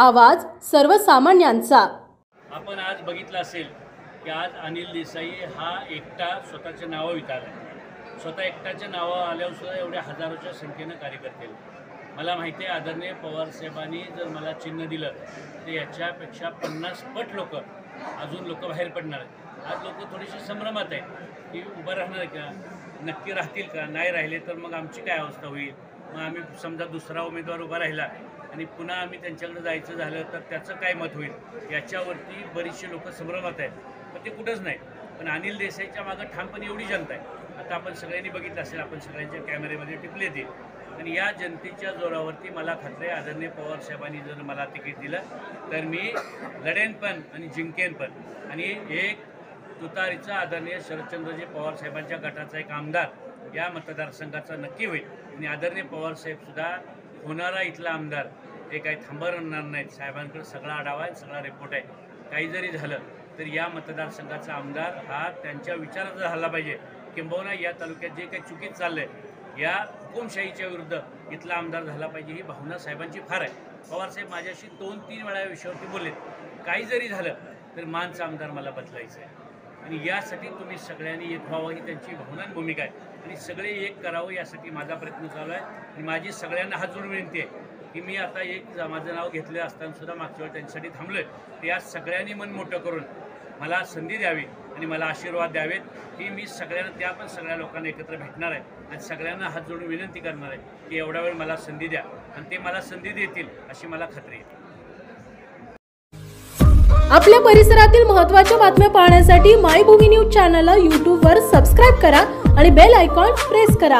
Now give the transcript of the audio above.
आवाज सर्वसामान्यांचा। आपण आज बघितलं असेल की आज अनिल देसाई हा एकटा स्वतःचे नावं विचारला। स्वतः एकटाचे नावं आल्यावर सुद्धा एवढ्या हजारोच्या संख्येनं कार्यकर्ते। मला माहिती आहे आदरणीय पवार साहेबांनी जर मला चिन्ह दिलं तर याच्यापेक्षा 50 पट लोक अजून बाहेर पडणार आहेत। आज लोक थोडीशी संभ्रमात आहेत की उभं राहणार का, नक्की राहतील का, नाही राहिले तर मग आमची काय अवस्था होईल। मग आम्ही समजा दुसरा उमेदवार उभा राहिला आणि पुन्हा आम्ही त्यांच्याकडे जायचं झालं तर त्याचं काय मत होईल, याच्यावरती बरीचशी लोक संभ्रमात आहेत। पण ते कुठंच नाही, पण अनिल देसाईच्या मागं ठामपणे एवढी जनता आहे। आता आपण सगळ्यांनी बघितलं असेल, आपण सगळ्यांच्या कॅमेऱ्यामध्ये टिपले ते, आणि या जनतेच्या जोरावरती मला खात्री आहे आदरणीय पवार साहेबांनी जर मला तिकीट दिलं तर मी लढेन पण आणि जिंकेन पण। आणि एक तुतारीचा आदरणीय शरदचंद्रजी पवार साहेबांच्या गटाचा एक आमदार या मतदारसंघाचा नक्की होईल। आणि आदरणीय पवार साहेबसुद्धा होणारा इथला आमदार हे काही थांबवणार नाहीत। साहेबांकडे सगळा आढावा आहे, सगळा रिपोर्ट आहे। काही जरी झालं तर या मतदारसंघाचा आमदार हा त्यांच्या विचाराचा झाला पाहिजे। किंबहुना या तालुक्यात जे काही चुकीचं चाललं आहे या हुकुमशाहीच्या विरुद्ध इथला आमदार झाला पाहिजे, ही भावना साहेबांची फार आहे। पवारसाहेब माझ्याशी 2-3 वेळा या विषयावरती बोललेत, काही जरी झालं तर मानचा आमदार मला बदलायचं आहे आणि यासाठी तुम्ही सगळ्यांनी एक व्हावं ही त्यांची भावना आणि भूमिका आहे। आणि सगळे एक करावं यासाठी माझा प्रयत्न चालू आहे। आणि माझी सगळ्यांना हात जोडून विनंती आहे की मी आता एक माझं नाव घेतलं असताना सुद्धा मागच्या वेळी त्यांच्यासाठी थांबलो आहे, तर या सगळ्यांनी मन मोठं करून मला संधी द्यावी आणि मला आशीर्वाद द्यावेत ही मी सगळ्यांना, त्या पण सगळ्या लोकांना एकत्र भेटणार आहे आणि सगळ्यांना हात जोडून विनंती करणार आहे की एवढा वेळ मला संधी द्या आणि ते मला संधी देतील अशी मला खात्री आहे। आपल्या परिसरातील महत्त्वाच्या बातम्या पाहण्यासाठी मायभूमी न्यूज चॅनलला YouTube वर सबस्क्राइब करा आणि बेल आयकॉन प्रेस करा।